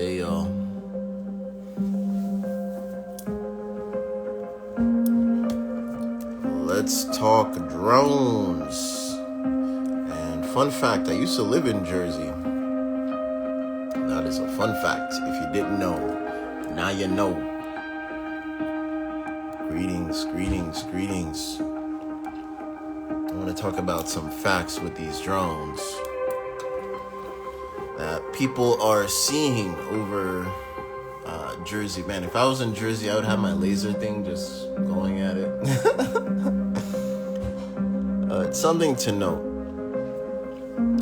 Hey y'all. Let's talk drones. And fun fact, I used to live in Jersey. That is a fun fact. If you didn't know, now you know. Greetings. I want to talk about some facts with these drones that people are seeing over Jersey. Man, if I was in Jersey, I would have my laser thing just going at it. It's something to note.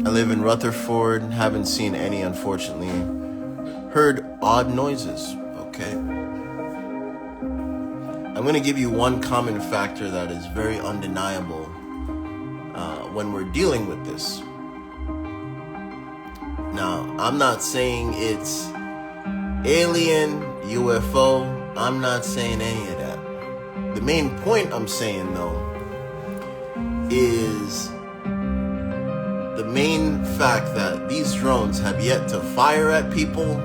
I live in Rutherford, haven't seen any, unfortunately. Heard odd noises, okay? I'm going to give you one common factor that is very undeniable when we're dealing with this. Now, I'm not saying it's alien, UFO, I'm not saying any of that. The main point I'm saying, though, is the main fact that these drones have yet to fire at people,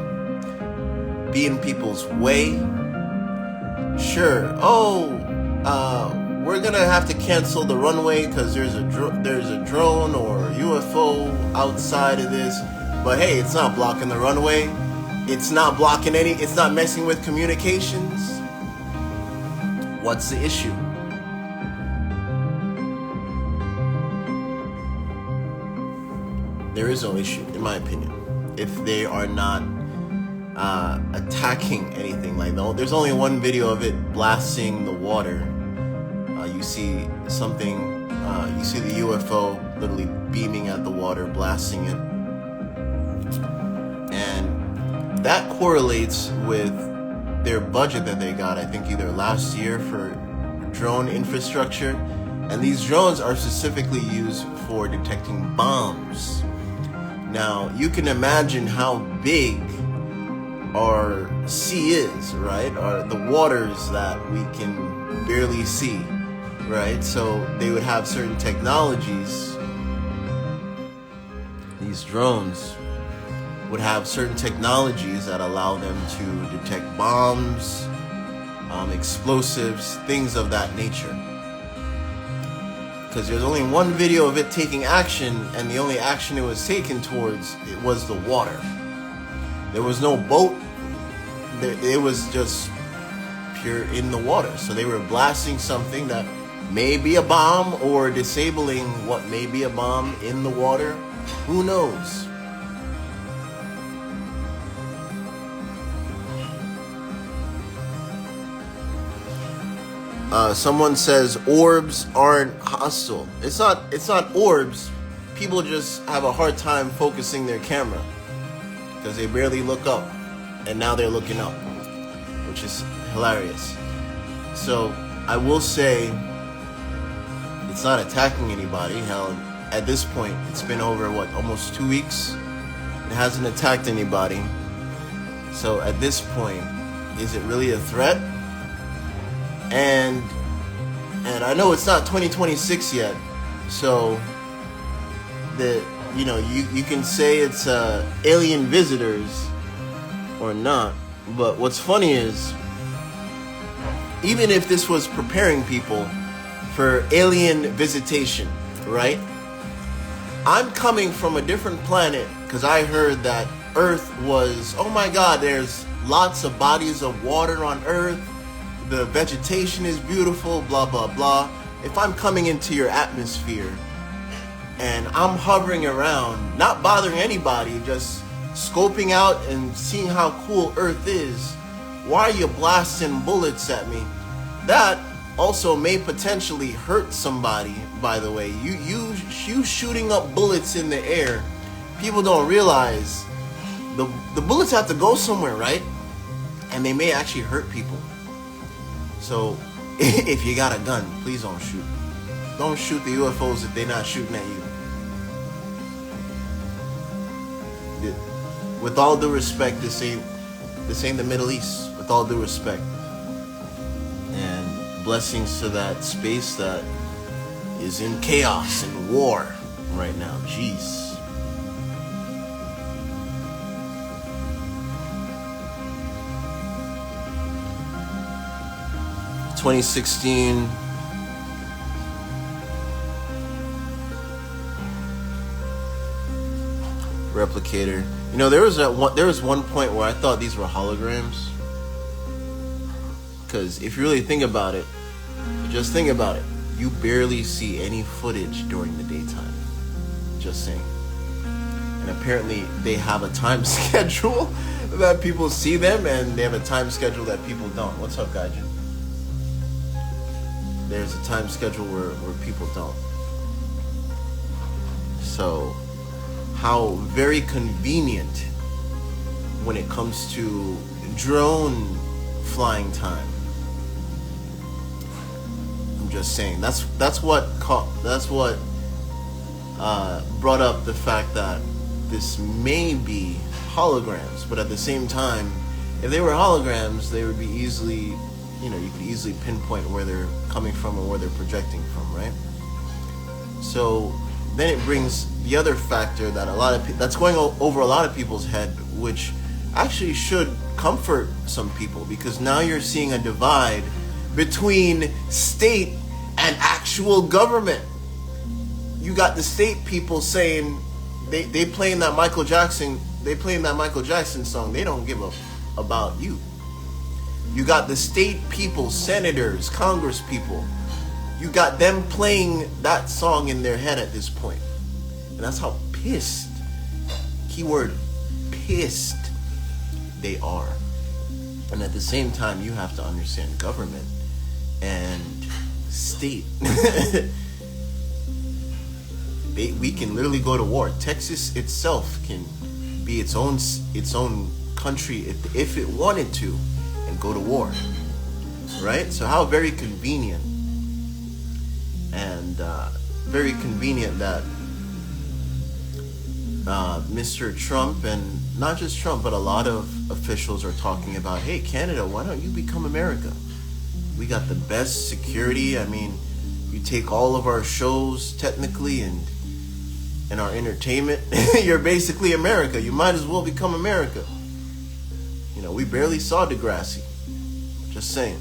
be in people's way. Sure, we're gonna have to cancel the runway because there's a drone or UFO outside of this. But hey, it's not blocking the runway. It's not blocking it's not messing with communications. What's the issue? There is no issue, in my opinion, if they are not attacking anything. Like, there's only one video of it blasting the water. You see something, you see the UFO literally beaming at the water, blasting it. And that correlates with their budget that they got, I think either last year, for drone infrastructure. And these drones are specifically used for detecting bombs. Now, you can imagine how big our sea is, right? Or the waters that we can barely see, right? So they would have certain technologies. These drones would have certain technologies that allow them to detect bombs, explosives, things of that nature. Because there's only one video of it taking action, and the only action it was taken towards, it was the water. There was no boat. It was just pure in the water. So they were blasting something that may be a bomb or disabling what may be a bomb in the water. Who knows? Someone says orbs aren't hostile. It's not orbs. People just have a hard time focusing their camera because they barely look up, and now they're looking up, which is hilarious. So I will say it's not attacking anybody. Hell, at this point, it's been over almost 2 weeks. It hasn't attacked anybody. So at this point, is it really a threat? And I know it's not 2026 yet, so you can say it's alien visitors or not. But what's funny is, even if this was preparing people for alien visitation, right? I'm coming from a different planet because I heard that Earth was, oh my God, there's lots of bodies of water on Earth. The vegetation is beautiful, blah, blah, blah. If I'm coming into your atmosphere and I'm hovering around, not bothering anybody, just scoping out and seeing how cool Earth is, why are you blasting bullets at me? That also may potentially hurt somebody, by the way. You shooting up bullets in the air, people don't realize the bullets have to go somewhere, right? And they may actually hurt people. So, if you got a gun, please don't shoot. Don't shoot the UFOs if they're not shooting at you. With all due respect, this ain't the Middle East. With all due respect. And blessings to that space that is in chaos and war right now. Jeez. 2016. Replicator. You know, there was one point where I thought these were holograms. Because if you really think about it, just think about it. You barely see any footage during the daytime. Just saying. And apparently they have a time schedule that people see them, and they have a time schedule that people don't. What's up, Gaijin? There's a time schedule where people don't. So, how very convenient when it comes to drone flying time. I'm just saying. That's what brought up the fact that this may be holograms, but at the same time, if they were holograms, they would be easily, you could easily pinpoint where they're coming from and where they're projecting from, right? So then it brings the other factor that that's going over a lot of people's head, which actually should comfort some people, because now you're seeing a divide between state and actual government. You got the state people saying they playing that Michael Jackson song. They don't give a about you. You got the state people, senators, congress people. You got them playing that song in their head at this point. And that's how pissed, keyword pissed, they are. And at the same time, you have to understand government and state. We can literally go to war. Texas itself can be its own country if it wanted to, and go to war, right? So how very convenient, and very convenient that Mr. Trump, and not just Trump, but a lot of officials are talking about, hey, Canada, why don't you become America? We got the best security. I mean, you take all of our shows technically and our entertainment, you're basically America. You might as well become America. We barely saw Degrassi. Just saying.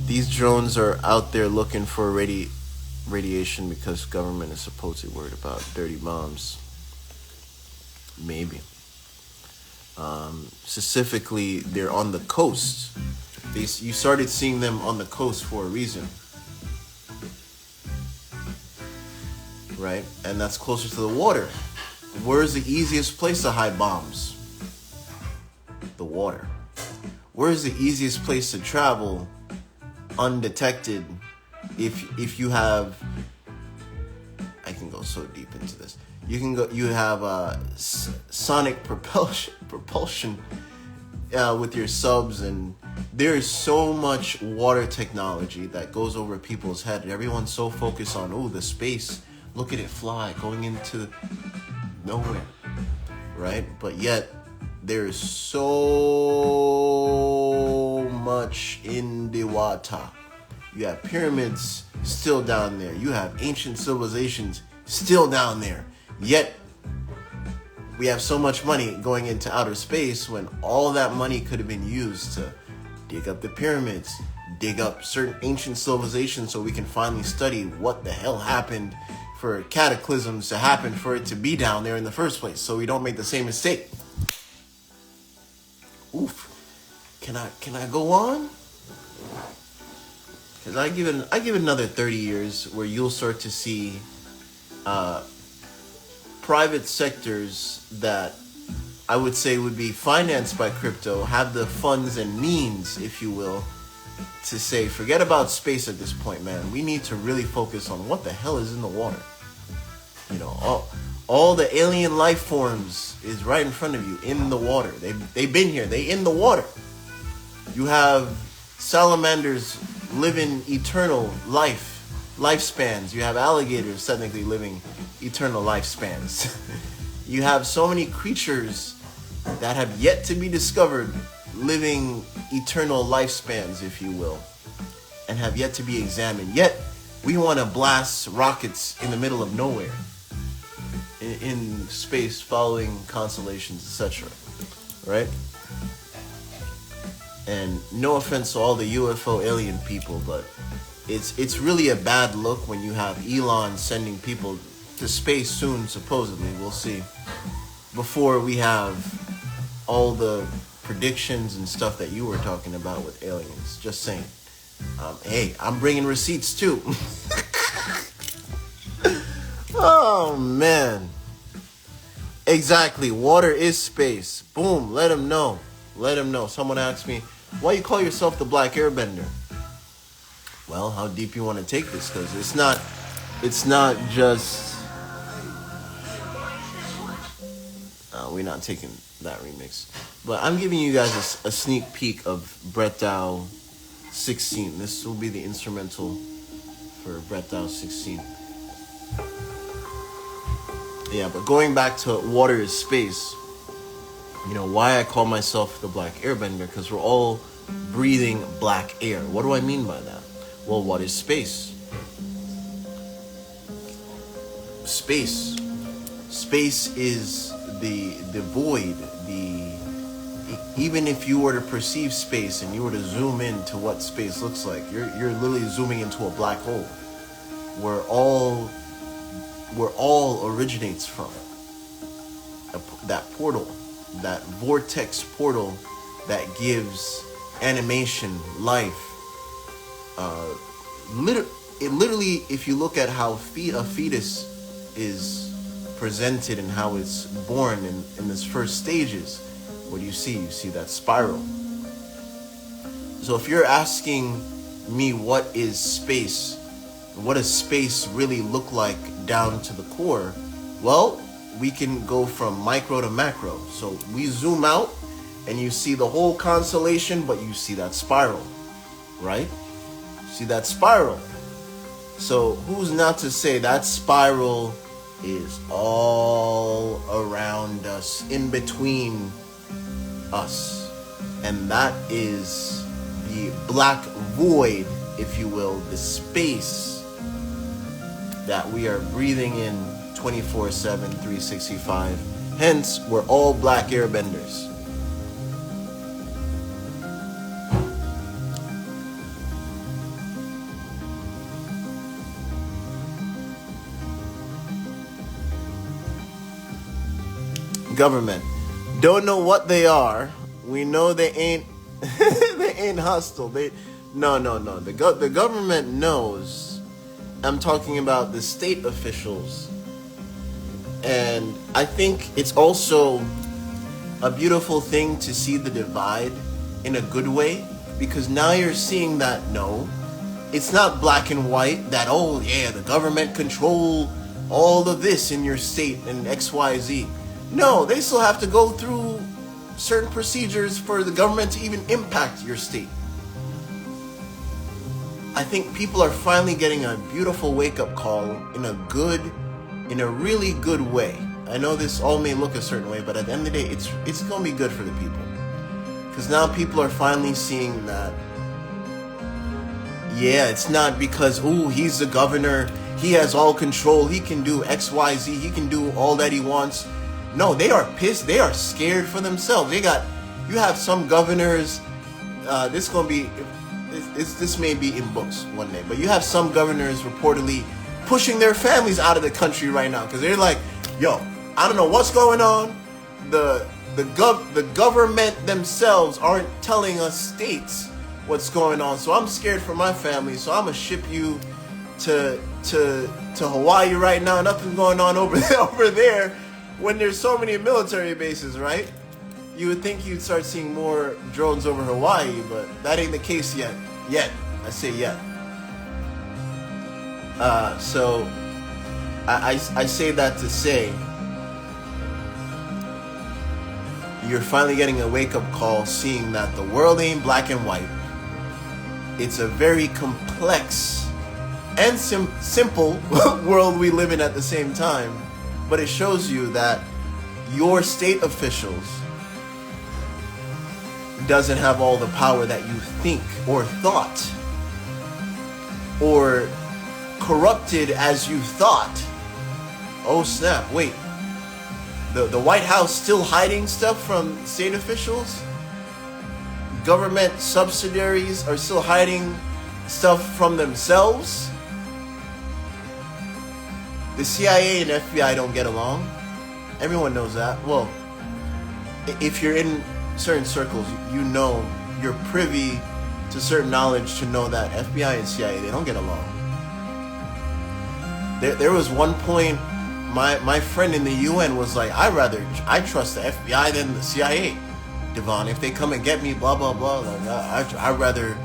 These drones are out there looking for radiation because government is supposedly worried about dirty bombs. Maybe. Specifically, they're on the coast. You started seeing them on the coast for a reason. Right? And that's closer to the water. Where's the easiest place to hide bombs? The water. Where's the easiest place to travel undetected if you have, I can go so deep into this. You have sonic propulsion with your subs, and there's so much water technology that goes over people's head. Everyone's so focused on the space. Look at it fly, going into nowhere, right? But yet, there's so much in the water. You have pyramids still down there. You have ancient civilizations still down there. Yet, we have so much money going into outer space when all that money could have been used to dig up the pyramids, dig up certain ancient civilizations so we can finally study what the hell happened for cataclysms to happen for it to be down there in the first place, so we don't make the same mistake. Oof. Can I go on? Because I give it another 30 years where you'll start to see private sectors that I would say would be financed by crypto have the funds and means, if you will, to say, forget about space at this point, man. We need to really focus on what the hell is in the water. All the alien life forms is right in front of you in the water. They've been here. They in the water. You have salamanders living eternal lifespans. You have alligators technically living eternal lifespans. You have so many creatures that have yet to be discovered living eternal lifespans, if you will, and have yet to be examined. Yet, we want to blast rockets in the middle of nowhere, in space, following constellations, etc. Right? And no offense to all the UFO alien people, but it's really a bad look when you have Elon sending people to space soon, supposedly. We'll see. Before we have all the predictions and stuff that you were talking about with aliens. Just saying. Hey, I'm bringing receipts too. Oh, man. Exactly. Water is space. Boom. Let him know. Let him know. Someone asked me, why you call yourself the Black Airbender? Well, how deep you want to take this? Because it's not just... we're not taking that remix. But I'm giving you guys a sneak peek of Brett Dow 16. This will be the instrumental for Brett Dow 16. Yeah, but going back to water is space, you know, why I call myself the Black Airbender, because we're all breathing black air. What do I mean by that? Well, what is space? Space. Space is the void, even if you were to perceive space and you were to zoom in to what space looks like, you're literally zooming into a black hole where all originates from. That portal, that vortex portal that gives animation, life. Literally, if you look at how a fetus is presented and how it's born in its first stages, what do you see? You see that spiral. So if you're asking me what is space, what does space really look like down to the core? Well, we can go from micro to macro. So we zoom out and you see the whole constellation, but you see that spiral, right? See that spiral. So who's not to say that spiral is all around us, in between us, and that is the black void, if you will, the space that we are breathing in 24/7, 365. Hence, we're all Black Airbenders. Government. Don't know what they are. We know they ain't they ain't hostile. No. The government knows. I'm talking about the state officials. And I think it's also a beautiful thing to see the divide in a good way, because now you're seeing that no, it's not black and white, that oh yeah, the government control all of this in your state and XYZ. No, they still have to go through certain procedures for the government to even impact your state. I think people are finally getting a beautiful wake-up call in a really good way. I know this all may look a certain way, but at the end of the day, it's going to be good for the people. Because now people are finally seeing that, yeah, it's not because, ooh, he's the governor, he has all control, he can do XYZ, he can do all that he wants. No, they are pissed. They are scared for themselves. You have some governors. This may be in books one day, but you have some governors reportedly pushing their families out of the country right now because they're like, yo, I don't know what's going on. The government themselves aren't telling us states what's going on, so I'm scared for my family. So I'm gonna ship you to Hawaii right now. Nothing's going on over there. When there's so many military bases, right? You would think you'd start seeing more drones over Hawaii, but that ain't the case yet. Yet. I say yet. So I say that to say you're finally getting a wake-up call, seeing that the world ain't black and white. It's a very complex and simple world we live in at the same time. But it shows you that your state officials doesn't have all the power that you think or thought, or corrupted as you thought. Oh snap, wait. The White House still hiding stuff from state officials? government subsidiaries are still hiding stuff from themselves. The CIA and FBI don't get along. Everyone knows that. Well, if you're in certain circles, you know, you're privy to certain knowledge to know that FBI and CIA, they don't get along. There was one point, my friend in the UN was like, I trust the FBI than the CIA. Devon, if they come and get me, blah, blah, blah, like, I'd rather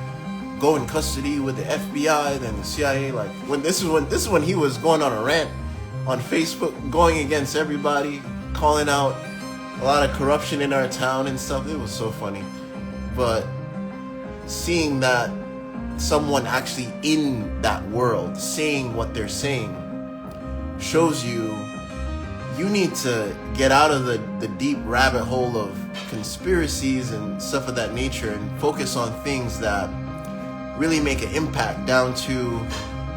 go in custody with the FBI than the CIA. Like, this is when he was going on a rant on Facebook, going against everybody, calling out a lot of corruption in our town and stuff. It was so funny. But seeing that someone actually in that world saying what they're saying shows you need to get out of the deep rabbit hole of conspiracies and stuff of that nature and focus on things that really make an impact down to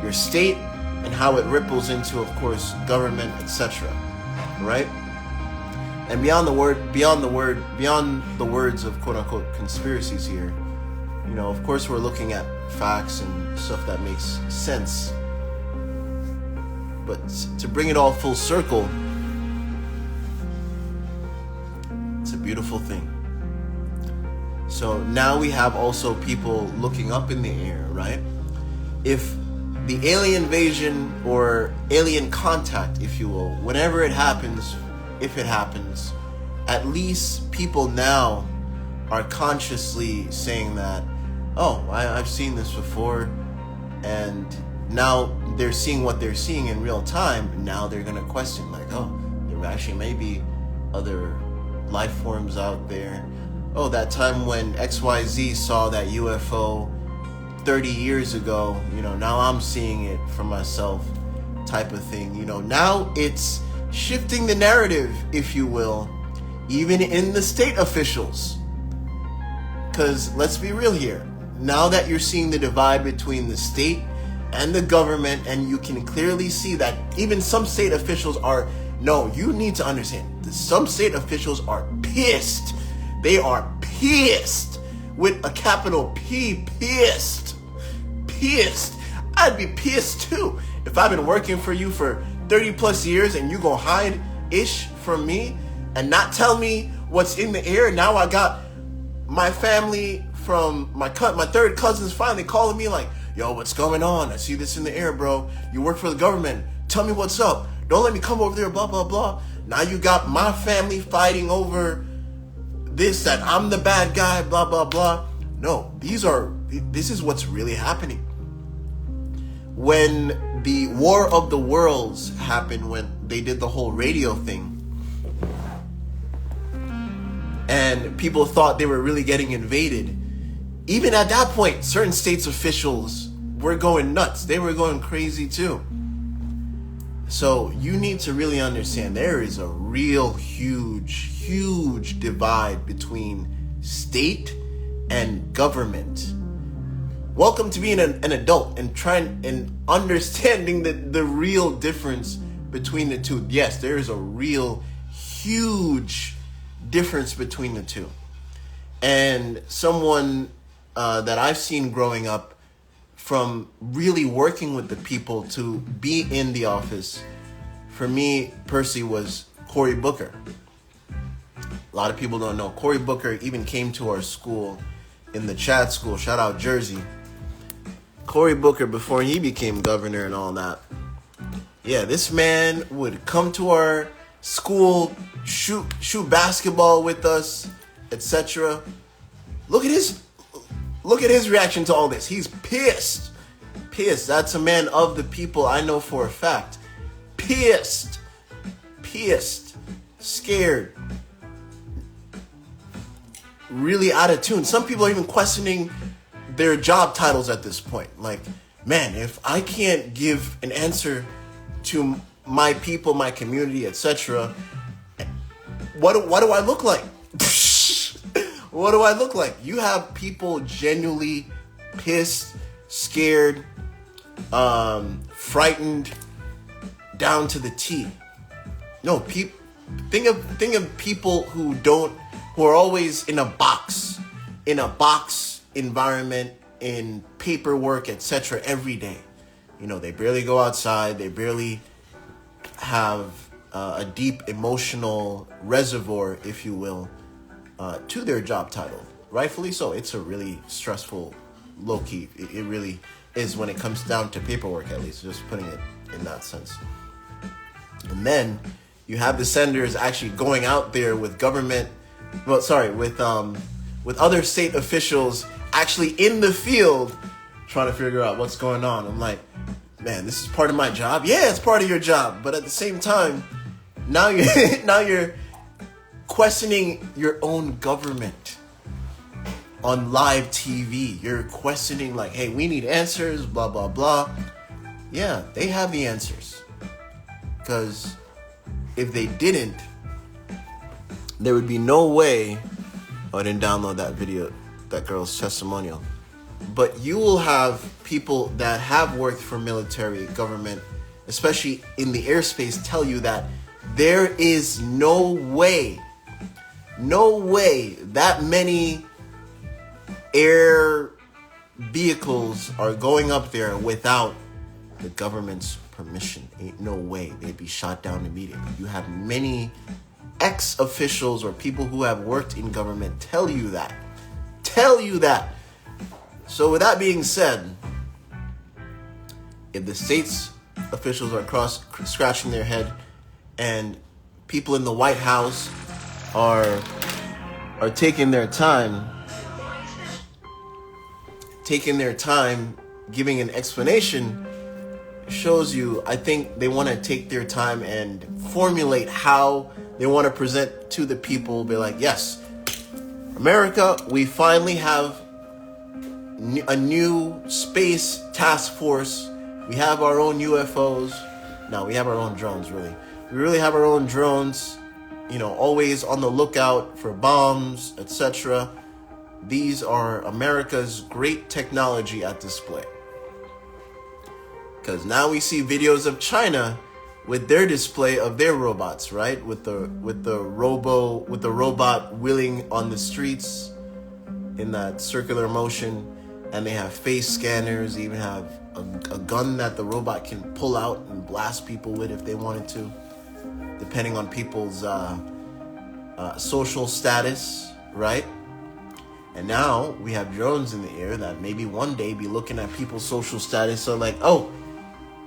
your state and how it ripples into, of course, government, etc. Right? And beyond the words of quote unquote conspiracies here, you know, of course we're looking at facts and stuff that makes sense. But to bring it all full circle, it's a beautiful thing. So now we have also people looking up in the air, right? If the alien invasion or alien contact, if you will, whenever it happens, if it happens, at least people now are consciously saying that, oh, I've seen this before, and now they're seeing what they're seeing in real time. Now they're going to question, like, oh, there actually may be other life forms out there. Oh, that time when XYZ saw that UFO 30 years ago, you know, now I'm seeing it for myself, type of thing. You know, now it's shifting the narrative, if you will, even in the state officials. Because let's be real here. Now that you're seeing the divide between the state and the government, and you can clearly see that even some state officials are, no, you need to understand, some state officials are pissed. They are pissed with a capital P, pissed. Pissed. I'd be pissed too if I've been working for you for 30 plus years and you gonna hide ish from me and not tell me what's in the air. Now I got my family from my third cousins finally calling me like, yo, what's going on? I see this in the air, bro. You work for the government. Tell me what's up. Don't let me come over there, blah, blah, blah. Now you got my family fighting over this, that I'm the bad guy, blah, blah, blah. No, this is what's really happening. When the War of the Worlds happened, when they did the whole radio thing, and people thought they were really getting invaded, even at that point, certain states officials were going nuts. They were going crazy too. So you need to really understand there is a real huge divide between state and government. Welcome to being an adult and trying and understanding the real difference between the two. Yes, there is a real huge difference between the two. And someone that I've seen growing up, from really working with the people to be in the office, for me personally, was Cory Booker. A lot of people don't know. Cory Booker even came to our school in the Chad school. Shout out Jersey. Cory Booker, before he became governor and all that, yeah, this man would come to our school, shoot basketball with us, etc. Look at his reaction to all this. He's pissed. Pissed. That's a man of the people, I know for a fact. Pissed. Scared. Really out of tune. Some people are even questioning their job titles at this point. Like, man, if I can't give an answer to my people, my community, etc., what do I look like? What do I look like? You have people genuinely pissed, scared, frightened, down to the T. No, think of people who are always in a box. in a box environment, in paperwork, etc. every day. You know, they barely go outside. They barely have a deep emotional reservoir, if you will, to their job title. Rightfully so. It's a really stressful, low-key. It really is when it comes down to paperwork, at least, just putting it in that sense. And then you have the senators actually going out there with with other state officials actually in the field trying to figure out what's going on. I'm like, man, this is part of my job. Yeah, it's part of your job, but at the same time, now you're questioning your own government on live TV. You're questioning like, hey, we need answers, blah blah blah. Yeah, they have the answers. Because if they didn't, there would be no way. Oh, I didn't download that video, that girl's testimonial. But you will have people that have worked for military, government, especially in the airspace, tell you that there is no way that many air vehicles are going up there without the government's permission. Ain't no way. They'd be shot down immediately. You have many ex-officials or people who have worked in government tell you that. So with that being said, if the state's officials are scratching their head and people in the White House are taking their time giving an explanation, shows you, I think they want to take their time and formulate how they want to present to the people. Be like, yes, America, we finally have a new space task force. We have our own UFOs. No, we have our own drones, really. We really have our own drones, you know, always on the lookout for bombs, etc. These are America's great technology at display. Because now we see videos of China with their display of their robots, right? With the robot wheeling on the streets in that circular motion, and they have face scanners. They even have a gun that the robot can pull out and blast people with if they wanted to, depending on people's social status, right? And now we have drones in the air that maybe one day be looking at people's social status. So like, oh,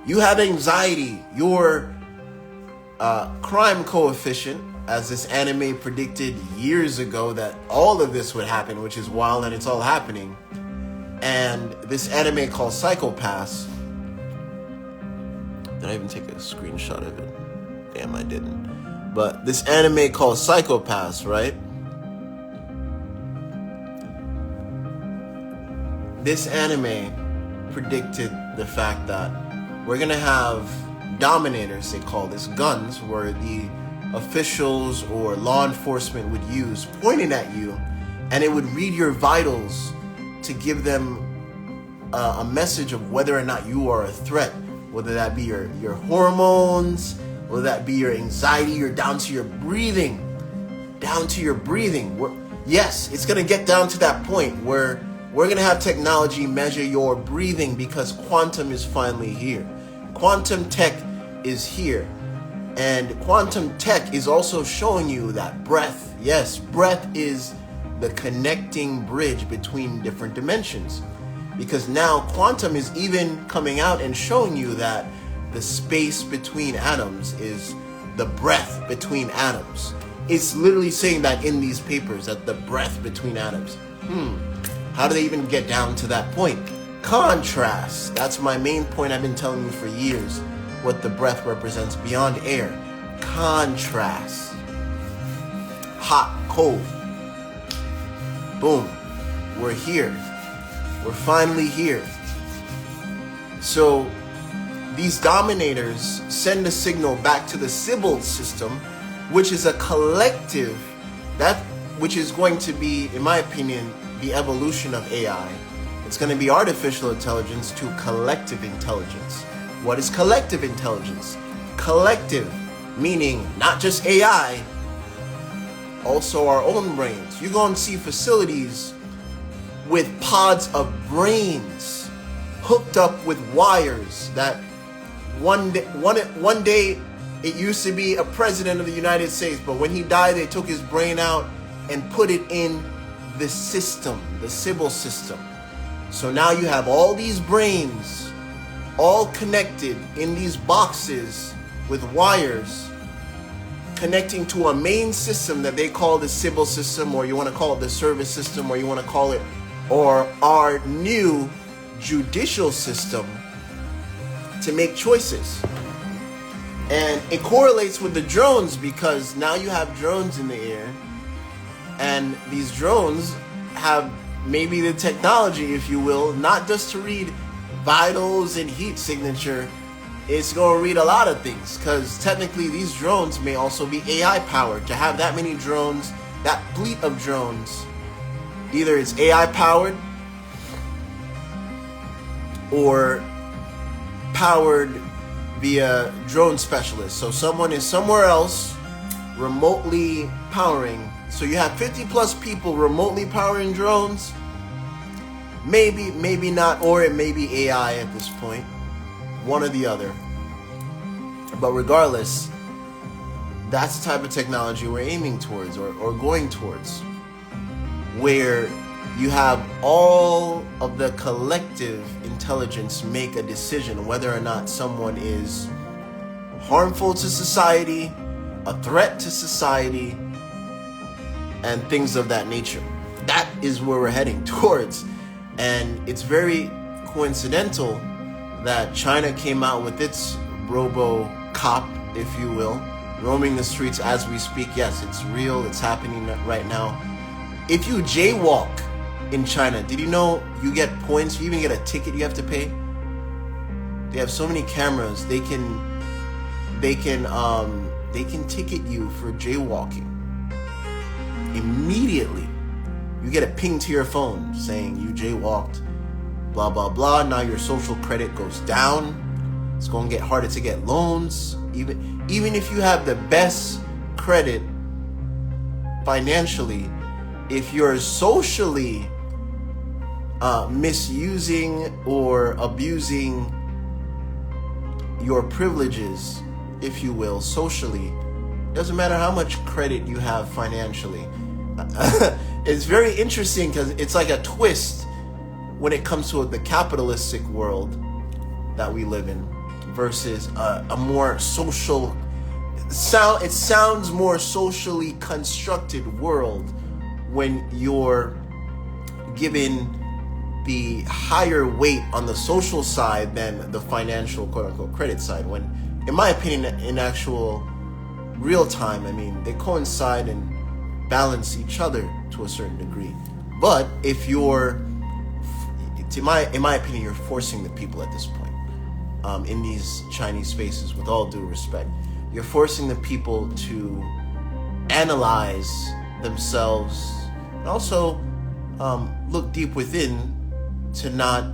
you have anxiety, your crime coefficient, as this anime predicted years ago that all of this would happen, which is wild, and it's all happening. And this anime called Psycho-Pass. Did I even take a screenshot of it? Damn, I didn't. But this anime called Psycho-Pass, right? This anime predicted the fact that we're gonna have dominators, they call this, guns, where the officials or law enforcement would use, pointing at you, and it would read your vitals to give them a message of whether or not you are a threat, whether that be your hormones, whether that be your anxiety, or down to your breathing. Yes, it's gonna get down to that point where we're gonna have technology measure your breathing, because quantum is finally here. Quantum tech is here. And quantum tech is also showing you that breath, yes, breath is the connecting bridge between different dimensions. Because now quantum is even coming out and showing you that the space between atoms is the breath between atoms. It's literally saying that in these papers, that the breath between atoms. How do they even get down to that point? Contrast. That's my main point I've been telling you for years, what the breath represents beyond air. Contrast. Hot, cold. Boom. We're here. We're finally here. So these dominators send a signal back to the Sybil system, which is a collective, which is going to be, in my opinion, the evolution of AI. It's going to be artificial intelligence to collective intelligence. What is collective intelligence? Collective, meaning not just AI, also our own brains. You go and see facilities with pods of brains hooked up with wires that one day it used to be a president of the United States, but when he died, they took his brain out and put it in the system, the Sybil system. So now you have all these brains all connected in these boxes with wires connecting to a main system that they call the Sybil system, or you want to call it the service system, or you want to call it, or our new judicial system to make choices. And it correlates with the drones because now you have drones in the air, and these drones have maybe the technology, if you will, not just to read vitals and heat signature. It's going to read a lot of things, because technically these drones may also be AI powered. To have that many drones, that fleet of drones, either it's AI powered or powered via drone specialists. So someone is somewhere else remotely powering. So you have 50 plus people remotely powering drones. Maybe, maybe not, or it may be AI at this point. One or the other. But regardless, that's the type of technology we're aiming towards, or going towards, where you have all of the collective intelligence make a decision whether or not someone is harmful to society, a threat to society, and things of that nature. That is where we're heading towards. And it's very coincidental that China came out with its RoboCop, if you will, roaming the streets as we speak. Yes, it's real. It's happening right now. If you jaywalk in China, did you know you get points? You even get a ticket you have to pay. They have so many cameras. They can ticket you for jaywalking. Immediately, you get a ping to your phone saying you jaywalked. Blah blah blah. Now your social credit goes down. It's going to get harder to get loans. Even if you have the best credit financially, if you're socially misusing or abusing your privileges, if you will, socially, doesn't matter how much credit you have financially. It's very interesting because it's like a twist when it comes to the capitalistic world that we live in versus a more social it sounds more socially constructed world when you're given the higher weight on the social side than the financial quote-unquote credit side, when in my opinion in actual real time, I mean, they coincide and balance each other to a certain degree. But if you're, in my opinion, you're forcing the people at this point. In these Chinese spaces, with all due respect, you're forcing the people to analyze themselves and also look deep within to not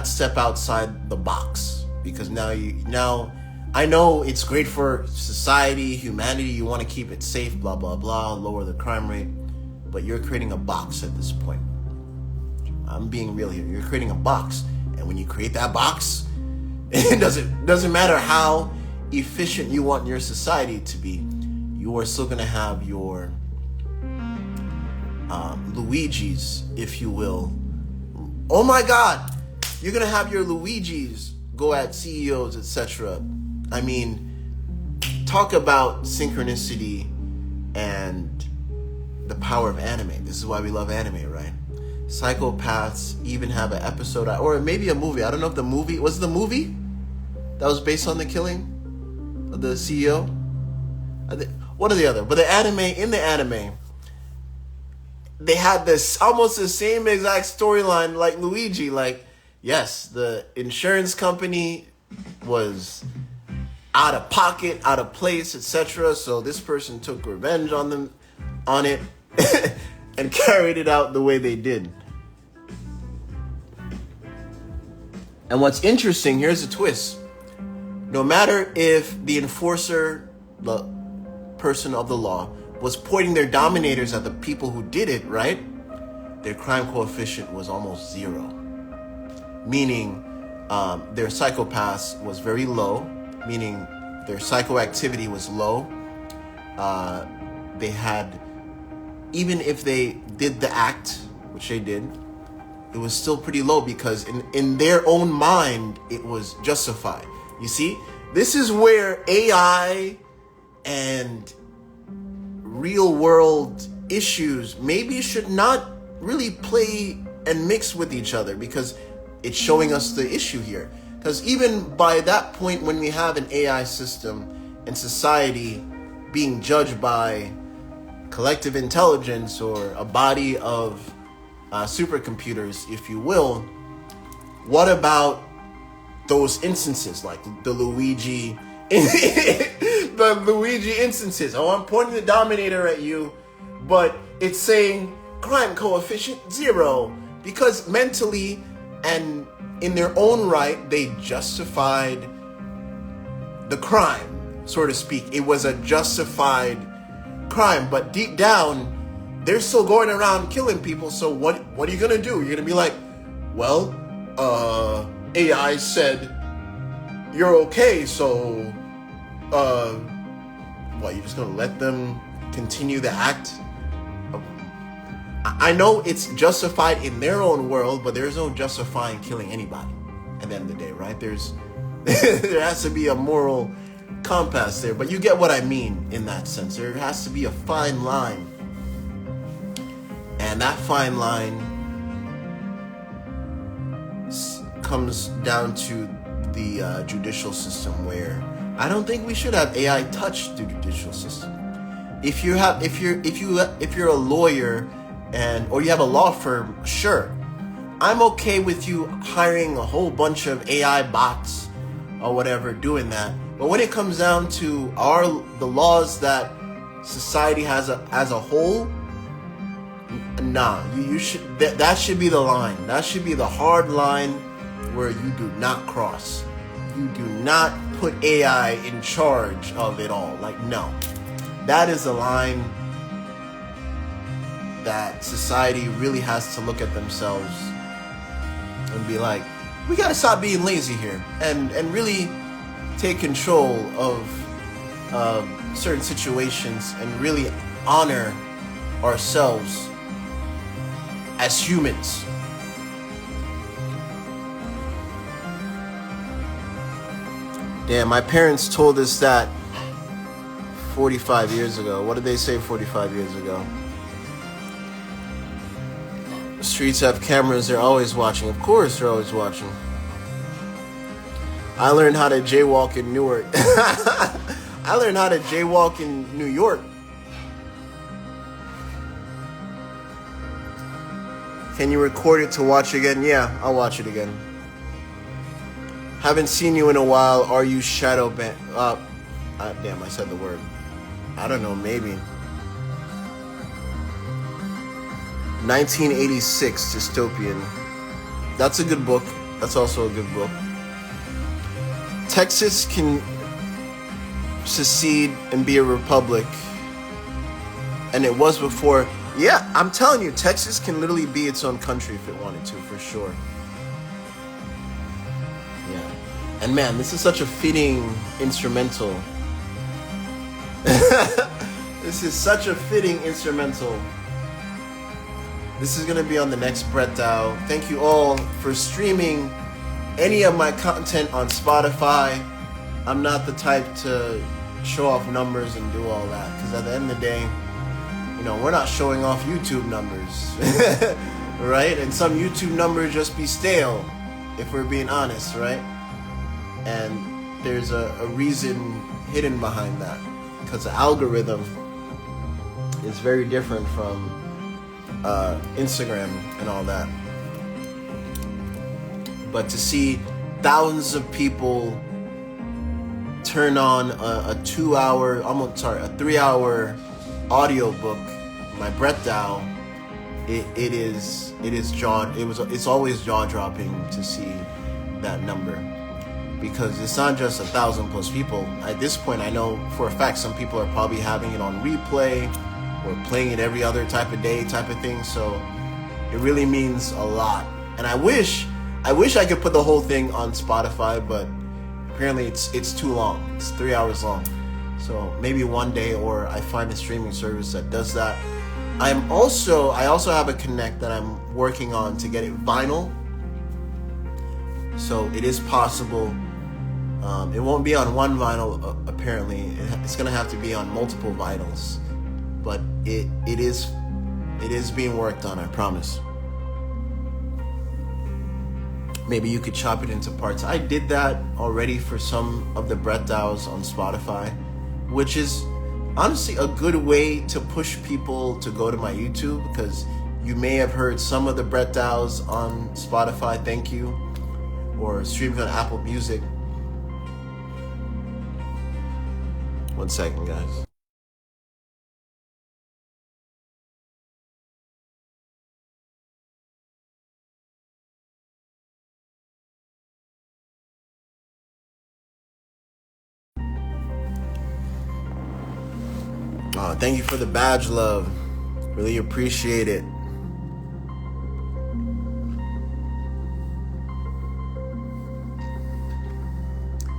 step outside the box, because now I know it's great for society, humanity, you want to keep it safe, blah blah blah, lower the crime rate, but you're creating a box at this point. I'm being real here. You're creating a box, and when you create that box, it doesn't matter how efficient you want your society to be, you are still going to have your Luigi's, if you will. Oh my God, you're going to have your Luigi's go at CEOs, etc. I mean, talk about synchronicity and the power of anime. This is why we love anime, right? Psychopaths even have an episode, or maybe a movie. I don't know if the movie was the movie that was based on the killing of the CEO. One or the other. But in the anime, they had this almost the same exact storyline like Luigi. Like, yes, the insurance company was out of pocket, out of place, etc. So this person took revenge on it, and carried it out the way they did. And what's interesting, here's a twist. No matter if the enforcer, the person of the law, was pointing their dominators at the people who did it, right? Their crime coefficient was almost 0. Meaning their psychopaths was very low, meaning their psychoactivity was low. They had, even if they did the act, which they did, it was still pretty low because in their own mind, it was justified. You see, this is where AI and real world issues maybe should not really play and mix with each other, because it's showing us the issue here. Because even by that point, when we have an AI system and society being judged by collective intelligence or a body of supercomputers, if you will, what about those instances like the Luigi instances? Oh, I'm pointing the dominator at you, but it's saying crime coefficient 0 because mentally and in their own right they justified the crime, so to speak. It was a justified crime, but deep down they're still going around killing people. So what are you gonna do? You're gonna be like, well, AI said you're okay, so what, you're just gonna let them continue the act? I know it's justified in their own world, but there's no justifying killing anybody at the end of the day, right? There has to be a moral compass there, but you get what I mean in that sense. There has to be a fine line. And that fine line comes down to the judicial system, where I don't think we should have AI touch the judicial system. If you're a lawyer or you have a law firm, sure, I'm okay with you hiring a whole bunch of AI bots or whatever doing that. But when it comes down to the laws that society has as a whole, nah, you should that should be the line. That should be the hard line where you do not cross. You do not put AI in charge of it all. Like, no. That is a line that society really has to look at themselves and be like, we gotta stop being lazy here and really take control of certain situations and really honor ourselves as humans. Damn, my parents told us that 45 years ago. What did they say 45 years ago? The streets have cameras, they're always watching. Of course they're always watching. I learned how to jaywalk in Newark. I learned how to jaywalk in New York. Can you record it to watch again? Yeah, I'll watch it again. Haven't seen you in a while. Are you shadow banned? Damn, I said the word. I don't know, maybe. 1986, Dystopian. That's a good book. That's also a good book. Texas can secede and be a republic. And it was before. Yeah, I'm telling you, Texas can literally be its own country if it wanted to, for sure. Yeah. And man, this is such a fitting instrumental. This is such a fitting instrumental. This is going to be on the next Brett Dow. Thank you all for streaming any of my content on Spotify. I'm not the type to show off numbers and do all that, because at the end of the day, you know, we're not showing off YouTube numbers, right? And some YouTube numbers just be stale, if we're being honest, right? And there's a reason hidden behind that, because the algorithm is very different from Instagram and all that. But to see thousands of people turn on a 3-hour audiobook, my Brett Dow, it's always jaw-dropping to see that number, because it's not just 1,000+ people. At this point, I know for a fact some people are probably having it on replay or playing it every other type of day type of thing. So it really means a lot. And I wish I could put the whole thing on Spotify, but apparently it's too long. It's 3 hours long. So maybe one day, or I find a streaming service that does that. I also have a Connect that I'm working on to get it vinyl. So it is possible. It won't be on one vinyl apparently. It's gonna have to be on multiple vinyls. But it is being worked on, I promise. Maybe you could chop it into parts. I did that already for some of the Brett DAOs on Spotify, which is honestly a good way to push people to go to my YouTube, because you may have heard some of the Brett DAOs on Spotify, thank you, or streaming on Apple Music. One second, guys. Thank you for the badge, love. Really appreciate it.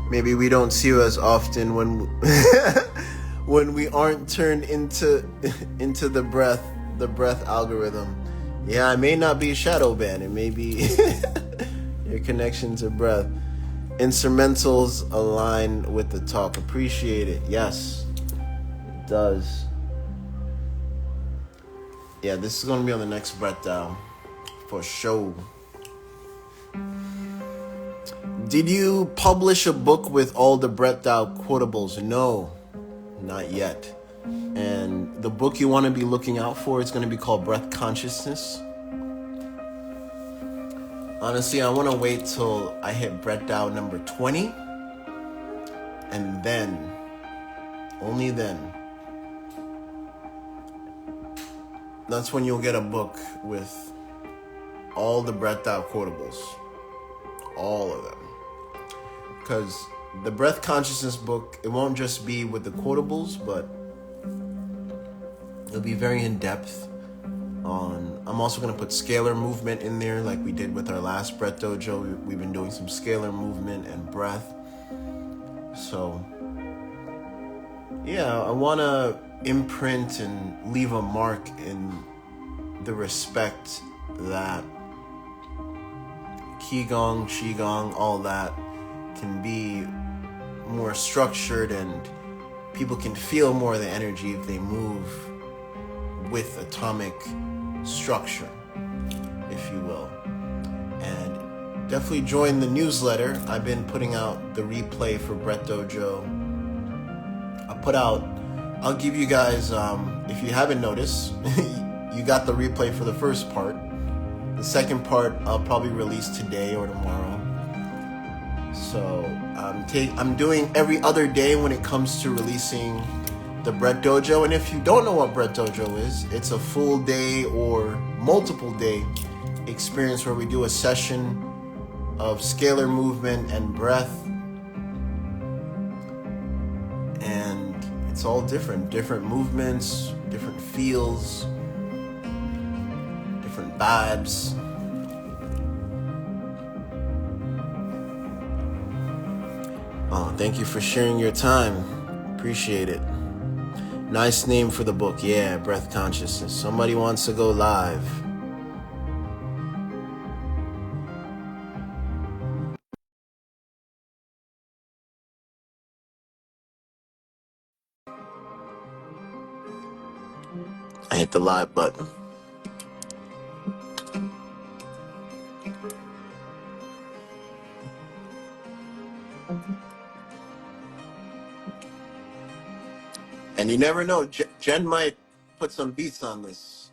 Maybe we don't see you as often when when we aren't turned into the breath algorithm. Yeah, I may not be shadow banned. It may be your connection to breath. Instrumentals align with the talk. Appreciate it. Yes, it does. Yeah, this is gonna be on the next Brett DAO for sure. Did you publish a book with all the Brett DAO quotables? No, not yet. And the book you want to be looking out for is going to be called Breath Consciousness. Honestly, I want to wait till I hit Brett DAO number 20, and then, only then, that's when you'll get a book with all the Brett DAO quotables. All of them. Because the Breath Consciousness book, it won't just be with the quotables, but it'll be very in-depth on... I'm also going to put scalar movement in there like we did with our last Brett Dojo. We've been doing some scalar movement and breath. So, yeah, I want to imprint and leave a mark in the respect that Qigong, Qigong, all that can be more structured, and people can feel more of the energy if they move with atomic structure, if you will. And definitely join the newsletter. I've been putting out the replay for Brett Dojo. I'll give you guys, if you haven't noticed, you got the replay for the first part. The second part I'll probably release today or tomorrow. So I'm doing every other day when it comes to releasing the Brett Dojo. And if you don't know what Brett Dojo is, it's a full day or multiple day experience where we do a session of scalar movement and breath. And it's all different movements, different feels, different vibes. Oh, thank you for sharing your time. Appreciate it. Nice name for the book. Yeah, Breath Consciousness. Somebody wants to go live. I hit the live button. And you never know, Jen might put some beats on this.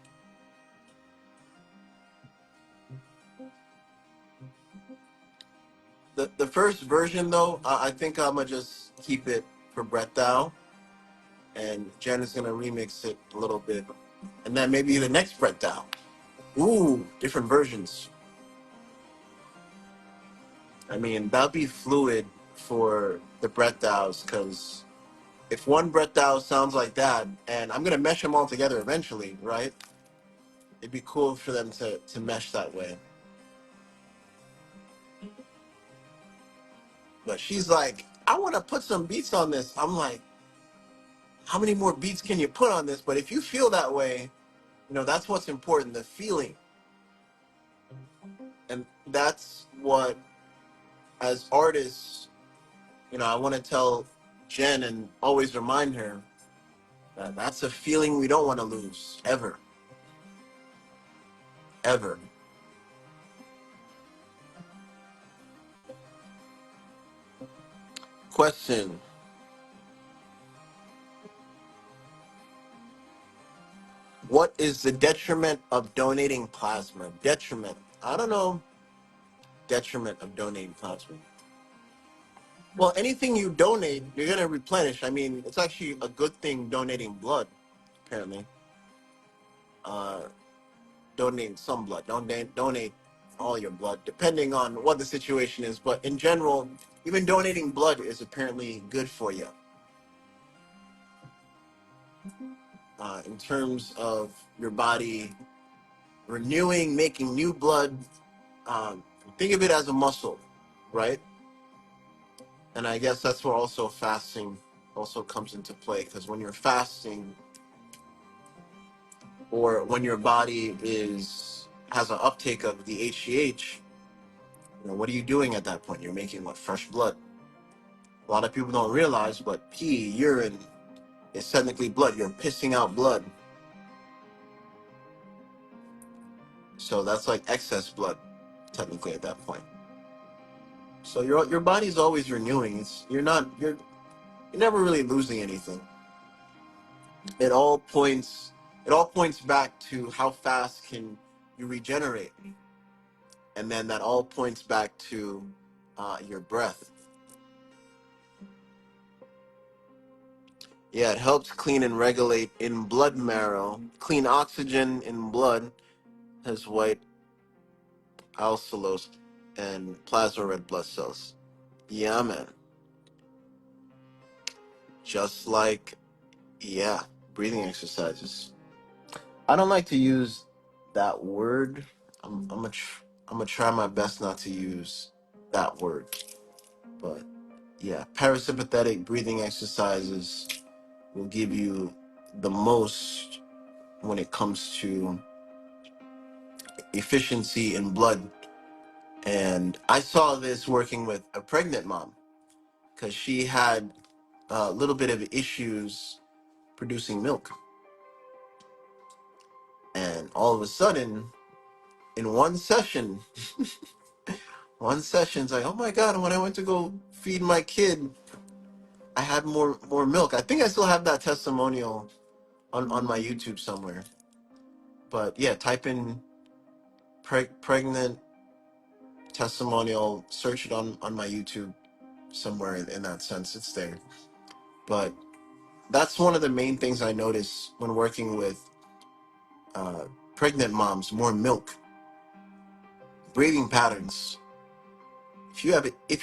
The first version, though, I think I'm going to just keep it for Brett DAO. And Jen is going to remix it a little bit. And then maybe the next Brett DAO. Ooh, different versions. I mean, that'll be fluid for the Brett DAOs, because if one breath out sounds like that, and I'm gonna mesh them all together eventually, right? It'd be cool for them to mesh that way. But she's like, I want to put some beats on this. I'm like, how many more beats can you put on this? But if you feel that way, that's what's important, the feeling. And that's what, as artists, I want to tell Jen and always remind her that that's a feeling we don't want to lose, ever. Ever. Question. What is the detriment of donating plasma? Detriment. I don't know. Detriment of donating plasma. Well, anything you donate, you're going to replenish. I mean, it's actually a good thing donating blood, apparently. Uh, Donating some blood. Don't donate all your blood, depending on what the situation is. But in general, even donating blood is apparently good for you. In terms of your body renewing, making new blood, think of it as a muscle, right? And I guess that's where also fasting also comes into play, because when you're fasting, or when your body has an uptake of the HGH, what are you doing at that point? You're making fresh blood. A lot of people don't realize, but pee, urine is technically blood. You're pissing out blood. So that's like excess blood, technically, at that point. So your body's always renewing. You're never really losing anything. It all points back to how fast can you regenerate, and then that all points back to your breath. Yeah, it helps clean and regulate in blood marrow, clean oxygen in blood, has white allulose and plasma red blood cells. Yeah, man. Just like, yeah, breathing exercises. I don't like to use that word. I'm gonna try my best not to use that word. But yeah, parasympathetic breathing exercises will give you the most when it comes to efficiency in blood. And I saw this working with a pregnant mom, because she had a little bit of issues producing milk. And all of a sudden, in one session, it's like, oh my God, when I went to go feed my kid, I had more milk. I think I still have that testimonial on my YouTube somewhere. But yeah, type in pregnant testimonial, search it on my YouTube somewhere in that sense. It's there. But that's one of the main things I notice when working with pregnant moms: more milk, breathing patterns. If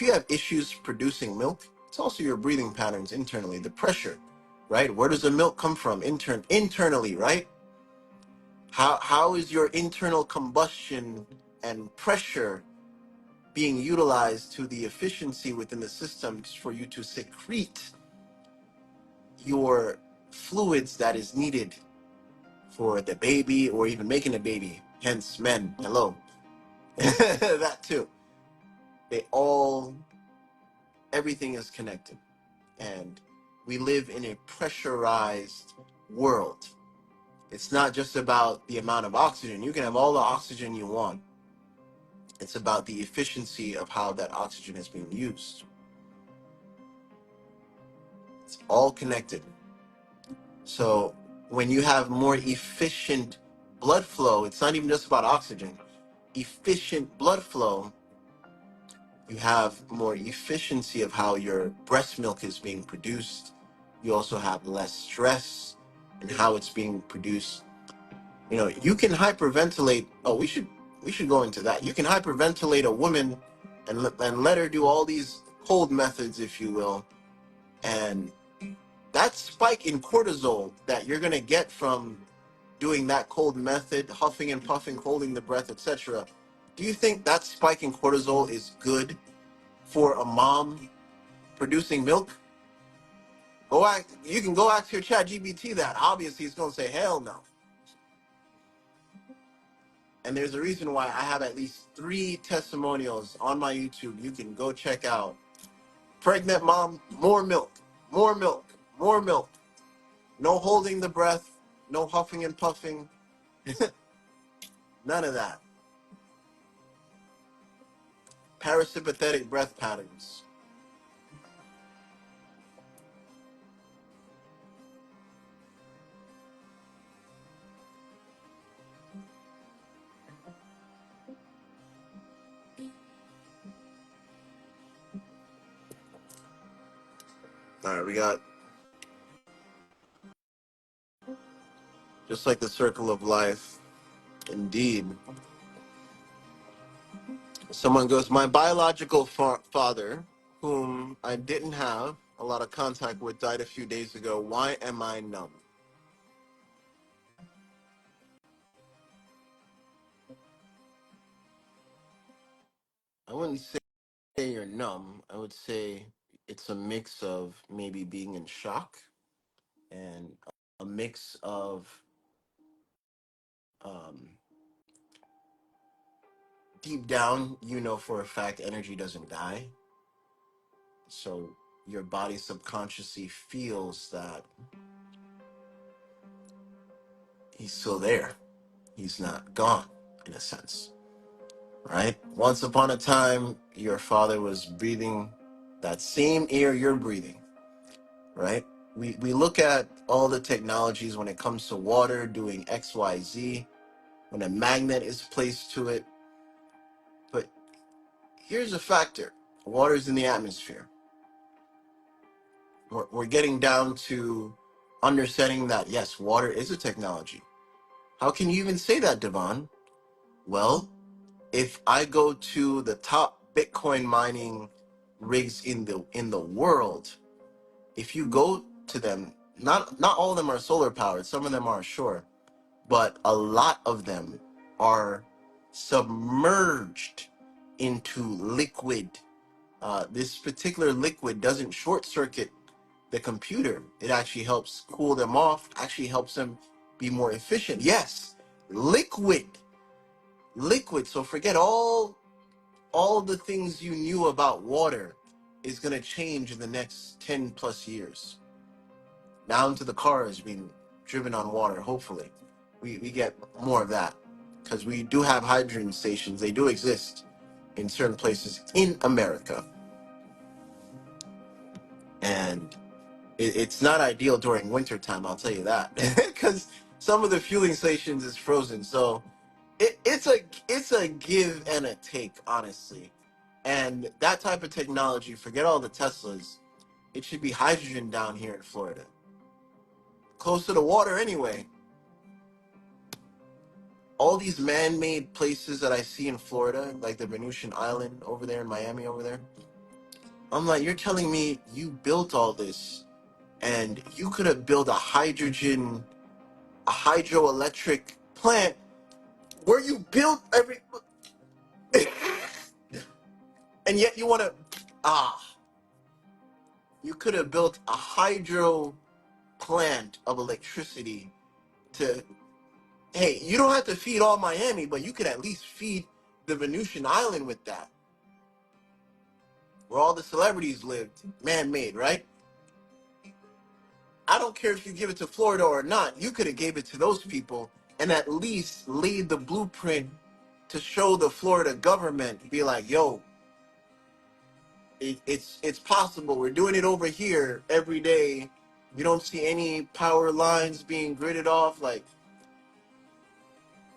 you have issues producing milk, it's also your breathing patterns internally, the pressure, right? Where does the milk come from? Internally, right? How is your internal combustion and pressure being utilized to the efficiency within the system for you to secrete your fluids that is needed for the baby, or even making a baby? Hence, men, hello. That too. Everything is connected. And we live in a pressurized world. It's not just about the amount of oxygen. You can have all the oxygen you want. It's about the efficiency of how that oxygen is being used. It's all connected. So when you have more efficient blood flow, it's not even just about oxygen. Efficient blood flow, you have more efficiency of how your breast milk is being produced. You also have less stress in how it's being produced. You can hyperventilate. Oh, we should go into that. You can hyperventilate a woman and let her do all these cold methods, if you will, and that spike in cortisol that you're gonna get from doing that cold method, huffing and puffing, holding the breath, etc. Do you think that spike in cortisol is good for a mom producing milk? You can go ask your chat GBT that. Obviously, it's gonna say hell no. And there's a reason why I have at least 3 testimonials on my YouTube. You can go check out. Pregnant mom, more milk, more milk, more milk. No holding the breath, no huffing and puffing, none of that. Parasympathetic breath patterns. All right, we got just like the circle of life. Indeed. Someone goes, my biological father, whom I didn't have a lot of contact with, died a few days ago. Why am I numb? I wouldn't say you're numb. I would say it's a mix of maybe being in shock and a mix of um, deep down, you know for a fact energy doesn't die. So your body subconsciously feels that he's still there. He's not gone, in a sense, right? Once upon a time, your father was breathing that same air you're breathing, right? We look at all the technologies when it comes to water doing XYZ, when a magnet is placed to it. But here's a factor. Water's in the atmosphere. We're getting down to understanding that, yes, water is a technology. How can you even say that, Devon? Well, if I go to the top Bitcoin mining rigs in the world, if you go to them, not all of them are solar powered, some of them are, sure, but a lot of them are submerged into liquid. This particular liquid doesn't short circuit the computer. It actually helps cool them off, actually helps them be more efficient. Yes, liquid, liquid. So forget all the things you knew about water is going to change in the next 10 plus years. Down to the cars being driven on water, hopefully. We get more of that because we do have hydrogen stations. They do exist in certain places in America. And it's not ideal during wintertime, I'll tell you that. Because some of the fueling stations is frozen. So it's a give and a take, honestly. And that type of technology, forget all the Teslas, it should be hydrogen down here in Florida. Close to the water anyway. All these man-made places that I see in Florida, like the Venusian Island over there in Miami over there, I'm like, you're telling me you built all this and you could have built a hydroelectric plant where you built every, and yet you want to, you could have built a hydro plant of electricity to, hey, you don't have to feed all Miami, but you could at least feed the Venusian Island with that, where all the celebrities lived, man-made, right? I don't care if you give it to Florida or not. You could have gave it to those people and at least laid the blueprint to show the Florida government, be like, yo, it's possible. We're doing it over here every day. You don't see any power lines being gridded off. Like,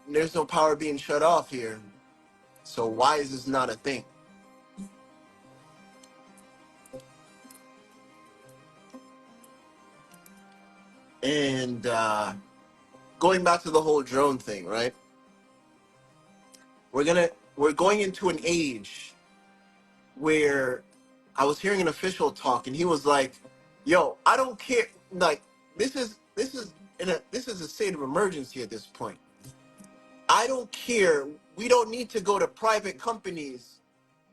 there's no power being shut off here. So why is this not a thing? And going back to the whole drone thing, right? We're going into an age where I was hearing an official talk, and he was like, "Yo, I don't care. like this is a state of emergency at this point. I don't care. We don't need to go to private companies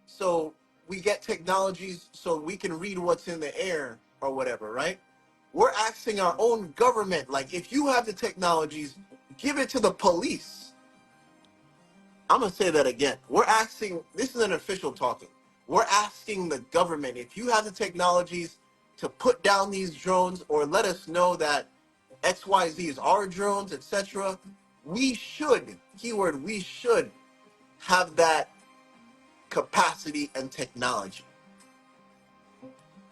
so we get technologies so we can read what's in the air or whatever, right? We're asking our own government, like, if you have the technologies, give it to the police. I'm gonna say that again. We're asking, this is an official talking. We're asking the government, if you have the technologies to put down these drones or let us know that XYZ is our drones, etc. We should, keyword, we should have that capacity and technology.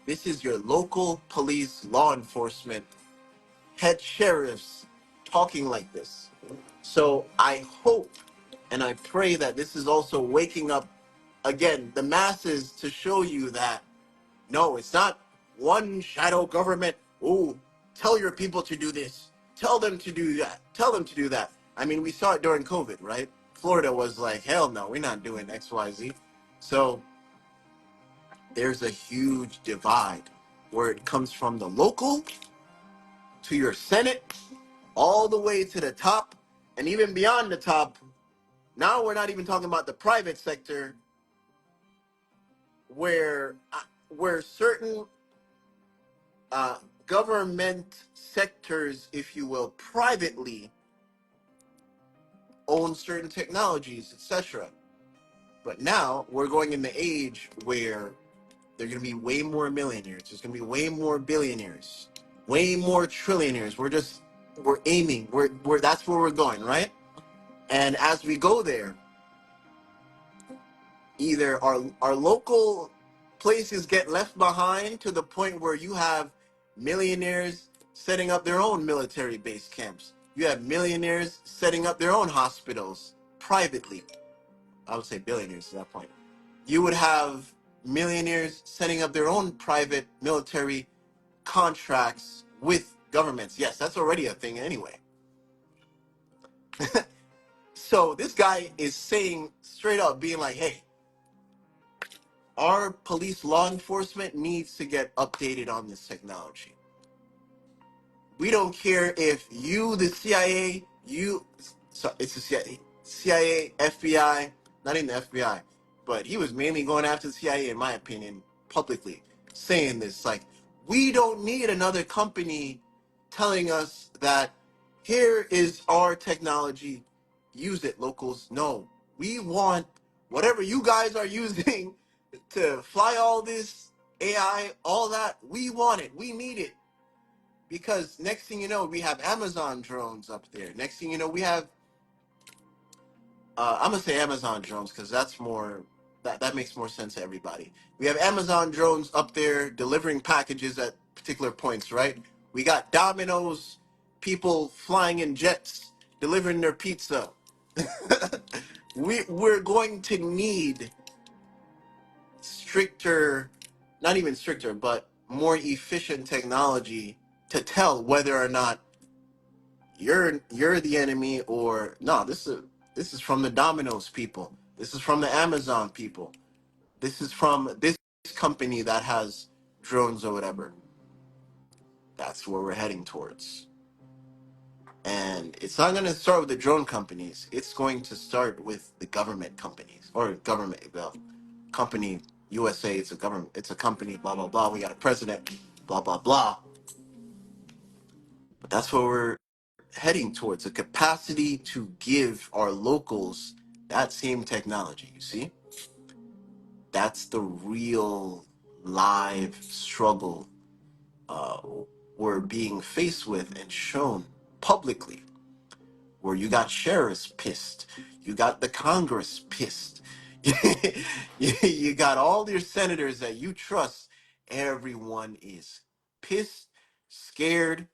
This is your local police, law enforcement, head sheriffs talking like this. So I hope and I pray that this is also waking up, again, the masses, to show you that no, it's not one shadow government. Oh, tell your people to do this. Tell them to do that. Tell them to do that. I mean, we saw it during COVID, right? Florida was like, hell no, we're not doing XYZ. So there's a huge divide where it comes from the local to your Senate, all the way to the top, and even beyond the top. Now we're not even talking about the private sector, where certain uh, government sectors, if you will, privately own certain technologies, etc. But now we're going in the age where there are going to be way more millionaires. There's going to be way more billionaires, way more trillionaires. We're aiming. We're that's where we're going, right? And as we go there, either our local places get left behind to the point where you have millionaires setting up their own military base camps. You have millionaires setting up their own hospitals privately. I would say billionaires at that point. You would have millionaires setting up their own private military contracts with governments. Yes, that's already a thing anyway. So this guy is saying straight up, being like, hey, our police law enforcement needs to get updated on this technology. We don't care if you, the CIA, it's the CIA, FBI, not even the FBI, but he was mainly going after the CIA, in my opinion, publicly, saying this, like, we don't need another company telling us that here is our technology, use it, locals. No, we want whatever you guys are using to fly all this AI, all that, we want it, we need it. Because next thing you know, we have Amazon drones up there. Next thing you know, we have, I'm gonna say Amazon drones because that makes more sense to everybody. We have Amazon drones up there delivering packages at particular points, right? We got Domino's people flying in jets delivering their pizza. We're going to need stricter, not even stricter, but more efficient technology to tell whether or not you're the enemy or no. This is from the Domino's people. This is from the Amazon people. This is from this company that has drones or whatever. That's where we're heading towards. And it's not going to start with the drone companies. It's going to start with the government companies or government, well, company USA. It's a government. It's a company. Blah blah blah. We got a president. Blah blah blah. But that's where we're heading towards, a capacity to give our locals that same technology. You see, that's the real live struggle uh, we're being faced with and shown publicly, where you got sheriffs pissed, you got the Congress pissed, you got all your senators that you trust. Everyone is pissed, scared,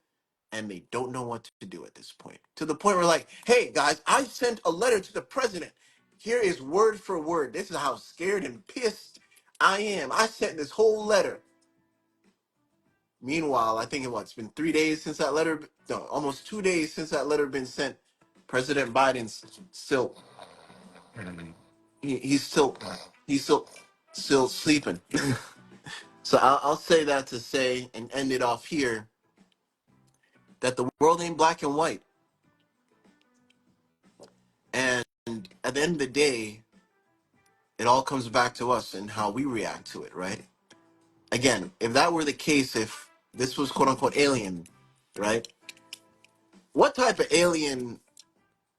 and they don't know what to do at this point. To the point where, like, hey guys, I sent a letter to the president. Here is word for word. This is how scared and pissed I am. I sent this whole letter. Meanwhile, I think it's been 3 days since that letter, no, almost 2 days since that letter been sent. President Biden's still, he's still sleeping. So I'll say that to say and end it off here. that the world ain't black and white. And at the end of the day, it all comes back to us and how we react to it, right? Again, if that were the case, if this was quote unquote alien, right? What type of alien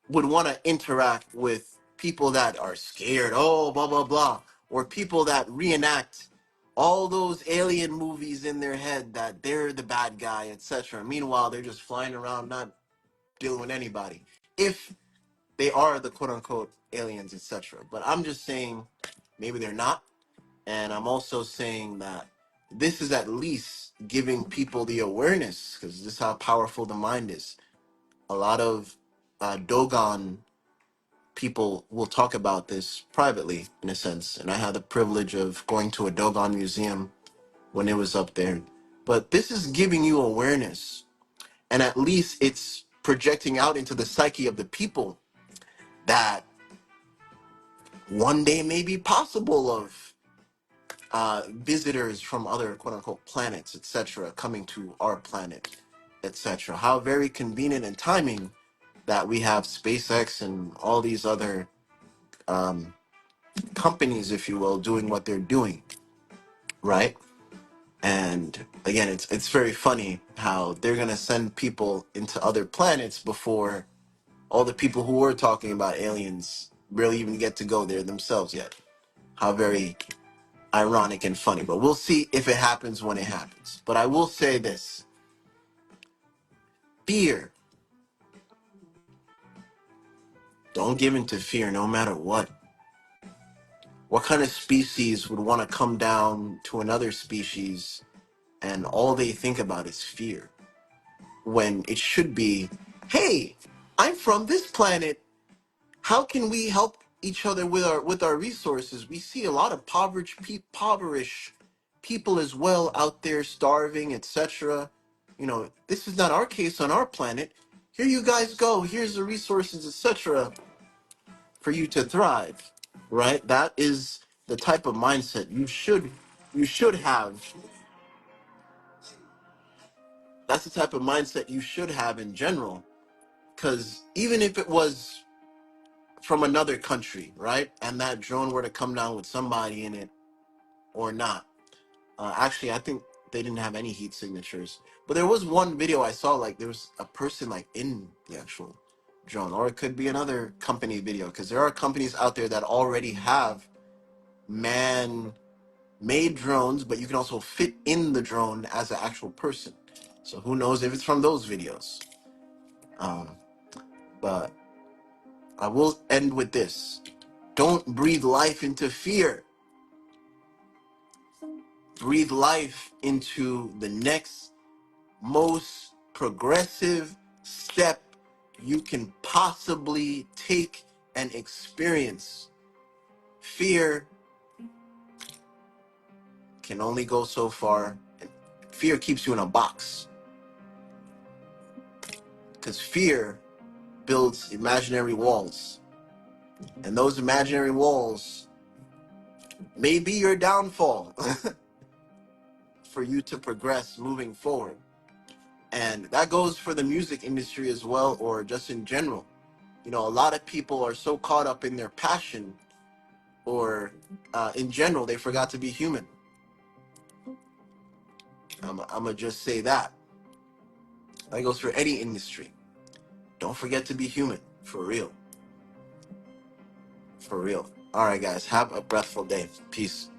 would want to interact with people that are scared, oh, blah, blah, blah, or people that reenact all those alien movies in their head that they're the bad guy, etc. Meanwhile, they're just flying around, not dealing with anybody. If they are the quote unquote aliens, etc. But I'm just saying maybe they're not. And I'm also saying that this is at least giving people the awareness, because this is how powerful the mind is. A lot of Dogon people will talk about this privately, in a sense. And I had the privilege of going to a Dogon museum when it was up there. But this is giving you awareness. And at least it's projecting out into the psyche of the people that one day may be possible of visitors from other quote unquote planets, etc., coming to our planet, etc. How very convenient and timing that we have SpaceX and all these other um, companies, if you will, doing what they're doing, right? And again, it's very funny how they're gonna send people into other planets before all the people who were talking about aliens really even get to go there themselves yet. How very ironic and funny, but we'll see if it happens when it happens. But I will say this: fear. Don't give in to fear no matter what. What kind of species would want to come down to another species and all they think about is fear? When it should be, hey, I'm from this planet. How can we help each other with our resources? We see a lot of impoverished people as well out there starving, etc. You know, this is not our case on our planet. Here you guys go. Here's the resources, etc. for you to thrive. Right? That is the type of mindset you should have. That's the type of mindset you should have in general. Because even if it was from another country, right? And that drone were to come down with somebody in it or not. Actually, I think they didn't have any heat signatures. But there was one video I saw, like there was a person like in the actual drone, or it could be another company video, because there are companies out there that already have man-made drones, but you can also fit in the drone as an actual person. So who knows if it's from those videos. Um, but I will end with this. Don't breathe life into fear. Breathe life into the next most progressive step you can possibly take and experience. Fear can only go so far. Fear keeps you in a box, because fear builds imaginary walls, and those imaginary walls may be your downfall for you to progress moving forward. And that goes for the music industry as well, or just in general. You know, a lot of people are so caught up in their passion, or in general, they forgot to be human. I'm going to just say that. That goes for any industry. Don't forget to be human. For real. For real. All right, guys. Have a breathful day. Peace.